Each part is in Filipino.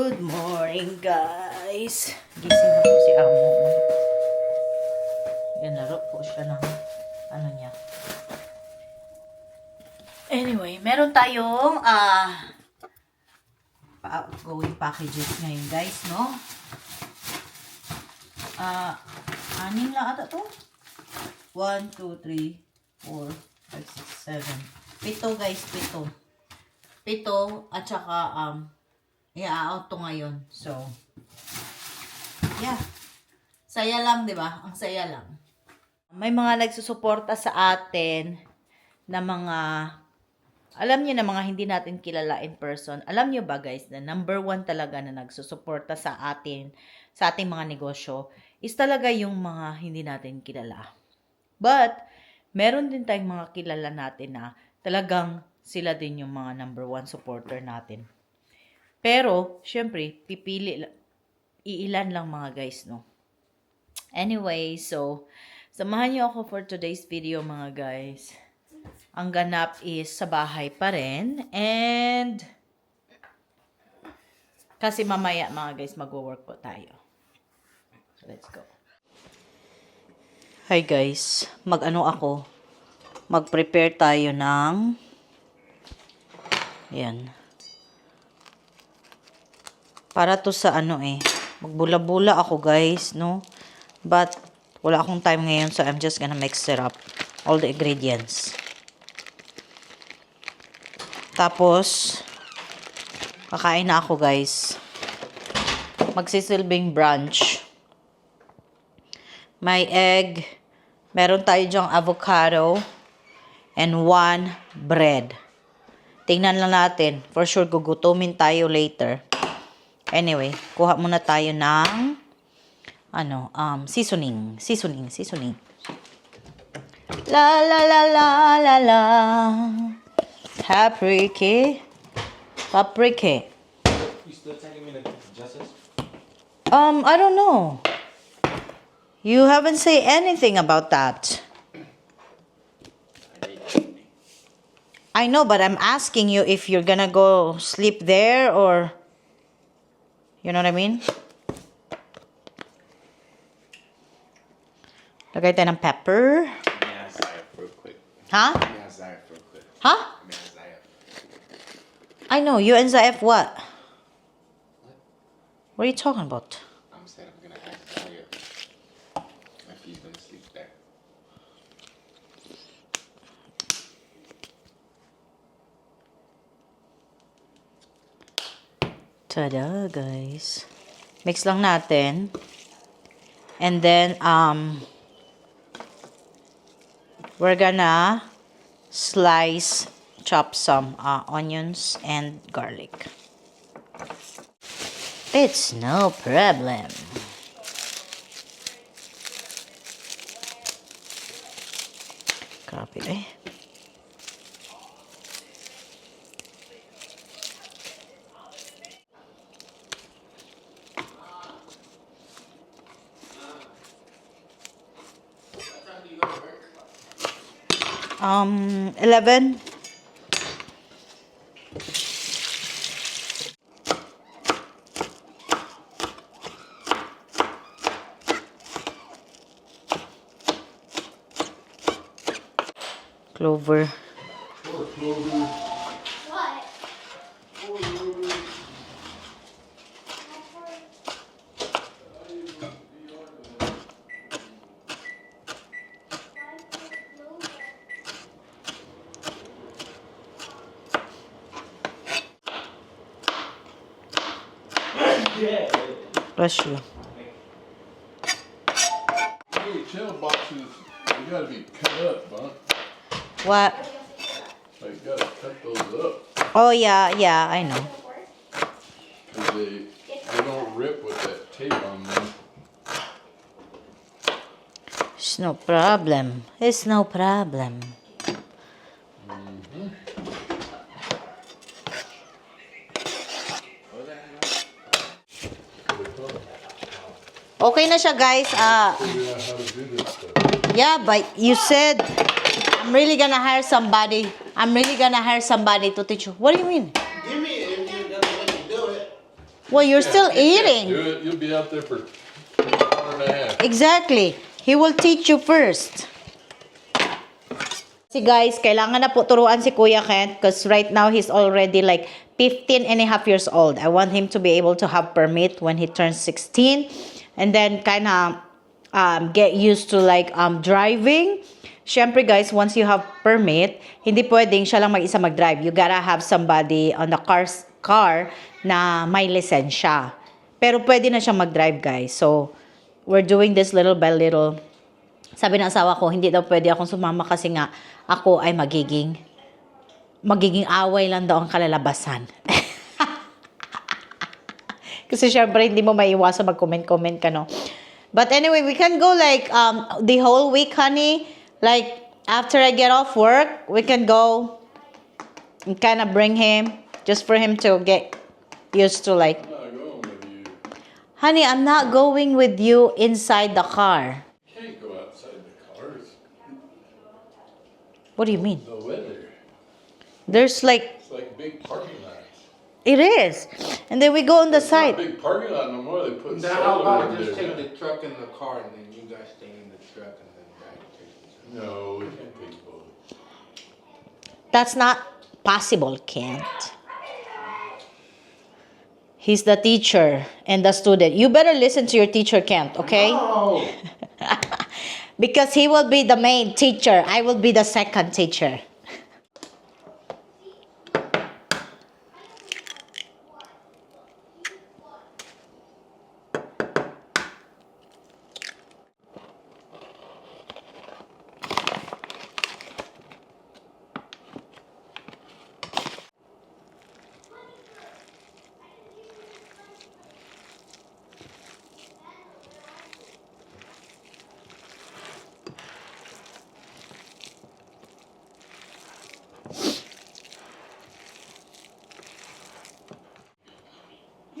Good morning, guys. Gising na po si Amo. Yan, laro po siya ng ano niya. Anyway, meron tayong outgoing packages ngayon, guys, no? Anim lang ata to. 1, 2, 3, 4, 5, 6, 7. Pito, guys, pito. Pito, at saka, i-out to ngayon. So, yeah. Saya lang, di ba? Ang saya lang. May mga nagsusuporta sa atin na mga, alam niyo na mga hindi natin kilala in person. Alam niyo ba, guys, na number 1 talaga na nagsusuporta sa atin, sa ating mga negosyo, is talaga yung mga hindi natin kilala. But, meron din tayong mga kilala natin na talagang sila din yung mga number 1 supporter natin. Pero, syempre, iilan lang mga guys, no? Anyway, so, samahan niyo ako for today's video mga guys. Ang ganap is sa bahay pa rin. And, kasi mamaya mga guys, mag-work po tayo. So, let's go. Hi guys, mag-prepare tayo ng, yan. Para to sa magbula-bula ako guys, no? But, wala akong time ngayon, so I'm just gonna mix it up. All the ingredients. Tapos, kakain na ako guys. Magsisilbing brunch. May egg. Meron tayo dyang avocado. And 1 bread. Tingnan lang natin. For sure, gugutumin tayo later. Anyway, kuha muna tayo ng seasoning. La la la la la la. Paprika. You still taking me to justice? I don't know. You haven't said anything about that. I know, but I'm asking you if you're gonna go sleep there or... You know what I mean? Lagay tayo ng pepper. Yeah, Zaya real quick. Huh? Yeah, Zaya real quick. Huh? Yeah, Zaya. I know. You and Zaif what? What are you talking about? I'm saying I'm gonna ask Zaya if he's gonna sleep there. Tada, guys. Mix lang natin. And then, we're gonna chop some onions and garlic. It's no problem. Copy, eh? What time do you go to work? 11. Clover. Bless you. Hey, chill boxes, they gotta be cut up, huh? What? Like, you gotta cut those up. Oh, yeah, I know. Cause they don't rip with that tape on them. It's no problem. It's no problem. Okay na siya, guys. Figure out how to do this stuff. Yeah, but you said I'm really gonna hire somebody. I'm really gonna hire somebody to teach you. What do you mean? Give me if you're gonna let me do it. Well, you're still eating. Do it. You'll be out there for an hour and a half. Exactly. He will teach you first. See guys, kailangan na po turuan si Kuya Kent because right now he's already like 15 and a half years old. I want him to be able to have permit when he turns 16 and then kind of get used to like driving. Syempre guys, once you have permit, hindi pwedeng siya lang mag-isa mag-drive. You gotta have somebody on the car na may lisensya. Pero pwede na siya mag-drive guys. So, we're doing this little by little. Sabi ng asawa ko, hindi daw pwede akong sumama kasi nga ako ay magiging away lang daw ang kalalabasan. Kasi syempre hindi mo maiwasan mag-comment ka, no? But anyway, we can go like the whole week, honey. Like after I get off work, we can go and kind of bring him just for him to get used to like. I'm not going with you. Honey, I'm not going with you inside the car. Can't go outside the cars. What do you mean? The weather. There's like, It's like big parking lots. it is. And then we go on the It's not a side. big parking lot no more. They put Now, how solar about in just there. take the truck in the car and then you guys stay in the truck and then Dad takes the truck? No, we can't take both. That's not possible, Kent. He's the teacher and the student. You better listen to your teacher, Kent, okay? No. Because he will be the main teacher. I will be the second teacher.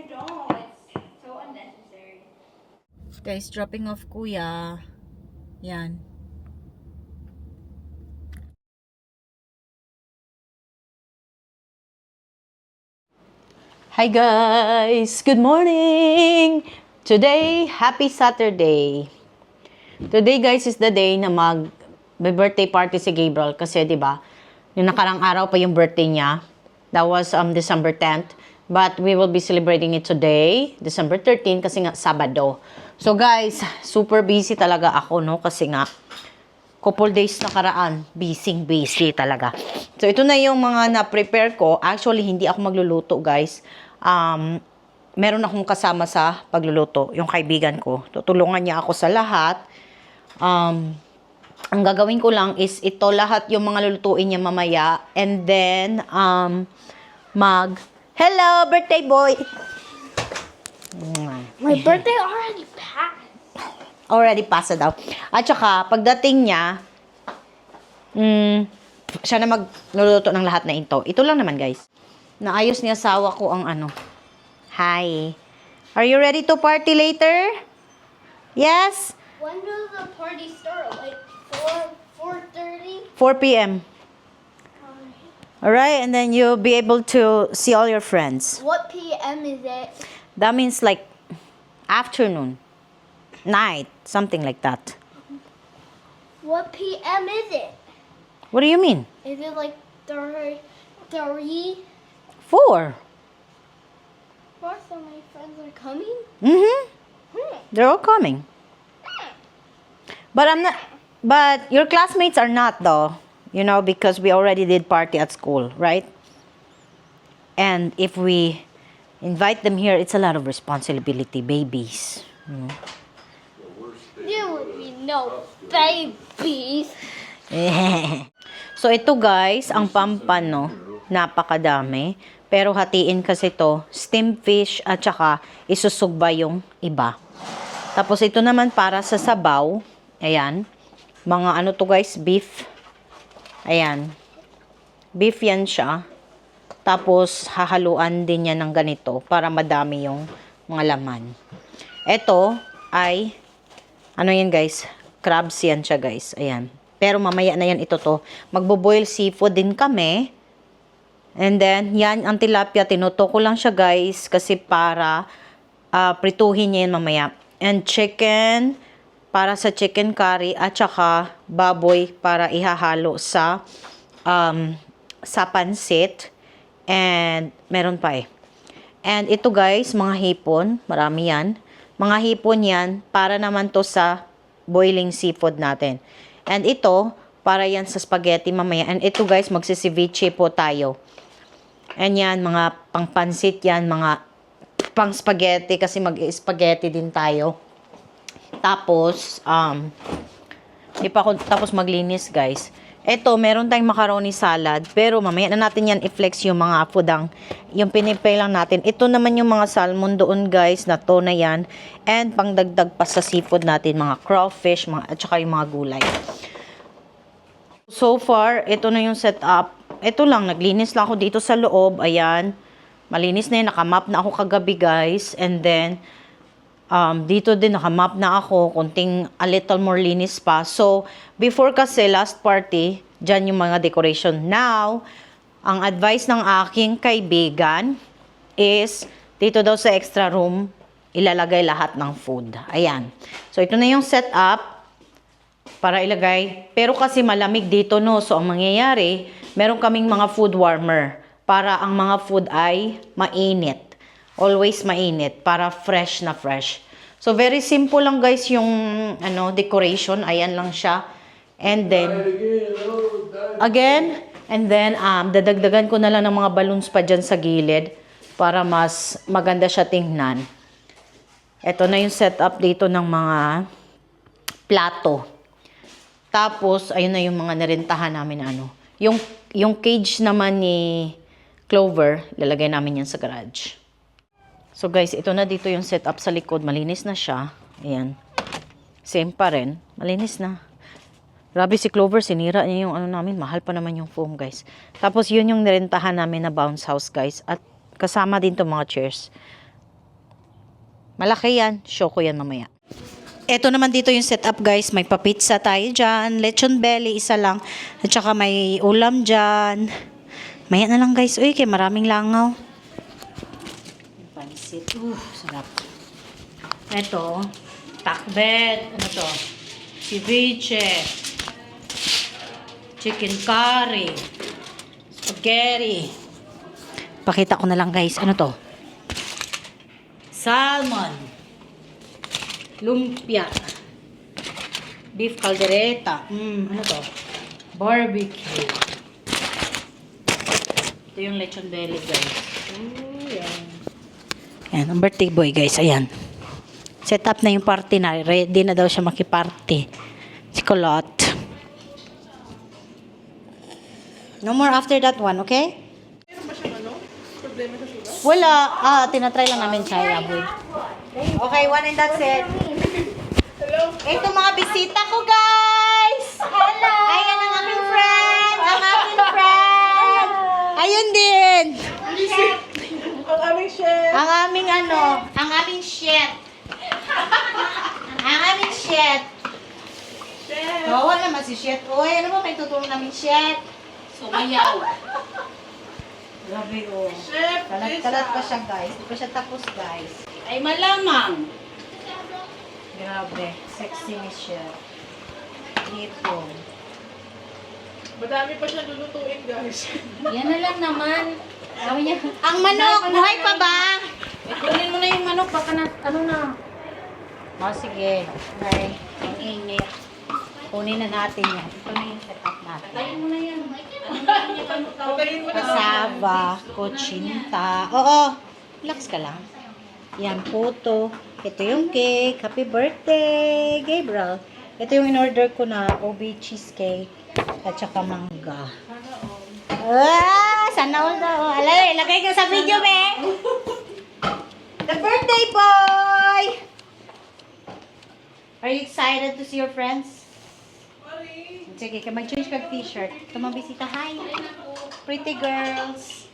No, it's so unnecessary. Guys, dropping off kuya. Yan. Hi guys! Good morning! Today, happy Saturday. Today guys is the day na birthday party si Gabriel kasi 'di ba? Yung nakarang araw pa yung birthday niya. That was December 10th. But we will be celebrating it today, December 13 kasi nga Sabado. So guys, super busy talaga ako no kasi nga couple days nakaraan, busy talaga. So ito na yung mga na-prepare ko. Actually, hindi ako magluluto guys. Meron akong kasama sa pagluluto, yung kaibigan ko. Tutulungan niya ako sa lahat. Ang gagawin ko lang is ito lahat yung mga lulutuin niya mamaya. And then, hello, birthday boy! My birthday already passed. Already passed daw. At saka, pagdating niya, siya na magluluto ng lahat na ito. Ito lang naman, guys. Naayos ni asawa ko ang ano. Hi. Are you ready to party later? Yes? When does the party start? Like 4:30? 4 p.m. Alright, and then you'll be able to see all your friends. What PM is it? That means like afternoon, night, something like that. What PM is it? What do you mean? Is it like 3? 4. Most of my friends are coming. Mm-hmm. Hmm. They're all coming. But your classmates are not though. You know, because we already did party at school, right? And if we invite them here, it's a lot of responsibility, babies. You know? There would be no babies. So, ito guys, ang pampano, napakadami. Pero hatiin kasi to steamed fish at saka isusugba yung iba. Tapos ito naman para sa sabaw. Ayan. Mga ano to guys, beef. Ayan. Beef yan siya. Tapos hahaluan din yan ng ganito para madami yung mga laman. Ito ay ano yan guys? Crabs yan siya guys. Ayan. Pero mamaya na yan ito to. Magbo-boil seafood din kami. And then, yan, ang tilapia, tinuto ko lang siya guys, kasi para prituhin niya yun mamaya. And chicken, para sa chicken curry, at saka baboy para ihahalo sa pansit. And meron pa eh. And ito guys, mga hipon, marami yan. Mga hipon yan, para naman to sa boiling seafood natin. And ito, para yan sa spaghetti mamaya. And ito guys, magsisiviche po tayo. And yan, mga pangpansit yan, mga pang spaghetti, kasi mag-spaghetti din tayo. Tapos, di pa ako tapos maglinis guys. Ito, meron tayong macaroni salad, pero mamaya na natin yan i-flex yung mga foodang, yung pinipay lang natin. Ito naman yung mga salmon doon guys, na to na yan. And pangdagdag pa sa seafood natin, mga crawfish, at saka yung mga gulay. So far, ito na yung setup. Ito lang, naglinis lang ako dito sa loob. Ayan. Malinis na yun. Nakamap na ako kagabi, guys. And then, dito din nakamap na ako. Kunting a little more linis pa. So, before kasi last party, dyan yung mga decoration. Now, ang advice ng aking kaibigan is, dito daw sa extra room, ilalagay lahat ng food. Ayan. So, ito na yung setup para ilagay. Pero kasi malamig dito, no? So, ang mangyayari, meron kaming mga food warmer para ang mga food ay mainit. Always mainit para fresh na fresh. So, very simple lang guys yung decoration. Ayan lang siya. And then, again, and then, dadagdagan ko na lang ng mga balloons pa dyan sa gilid para mas maganda siya tingnan. Ito na yung setup dito ng mga plato. Tapos, ayun na yung mga narentahan namin Yung cage naman ni Clover, lalagay namin yan sa garage. So guys, ito na dito yung setup sa likod. Malinis na siya. Ayan. Same pa rin. Malinis na. Grabe si Clover, sinira niya yung namin. Mahal pa naman yung foam guys. Tapos yun yung narentahan namin na bounce house guys. At kasama din to mga chairs. Malaki yan. Show ko yan mamaya. Ito naman dito yung setup guys. May papizza tayo dyan. Lechon belly, isa lang. At saka may ulam dyan. Maya na lang guys. Uy, kaya maraming langaw. Pansit. Sarap. Ito. Takbet. Ano to? Ceviche. Chicken curry. Spaghetti. Pakita ko na lang guys. Ano to? Salmon. Lumpia. Beef caldereta. Ano to? Barbecue. Ito yung lechon belly, guys. Yan. Yan, ang birthday boy, guys. Ayan. Set up na yung party na. Ready na daw siya makiparty. Si Kulot. No more after that one, okay? Meron ba siyang problema sa sugar? Wala. Tinatry lang namin siya, boy. Okay, one and that's it. Hello? Ito mga bisita ko, guys! Hello! Ayan ang aking friend! Ang aking friend! Ayun din! Ang aming chef. Ang aming ang aming chef. Ang aming chef. Chef. Kawawa naman si chef. Uy, ano ba may tutulong namin chef? Sumayaw. Grabe, oh. Chef. Kalat-kalat pa siya, guys. Hindi pa siya tapos, guys. Ay, malamang. Grabe. Sexy ni chef. Ito. Madami pa siyang lulutuin, guys. Yan na lang naman. Sabi niya, Ang manok, buhay pa ba? kunin mo na yung manok, baka na, Oh, sige. Okay. Ang init. Kunin na natin yan. Ito na yung setup natin. Tayin mo na yan. Patayin mo na. Kasaba, kutsinta. Oo, relax ka lang. Yan, puto. Ito yung cake. Happy birthday, Gabriel. Ito yung in-order ko na OB cheesecake at saka mangga. Sana all daw. Alay, lagay ka sa video, be. The birthday boy! Are you excited to see your friends? Sorry. Sige, mag-change ka t-shirt. Ito mga bisita. Hi! Pretty girls!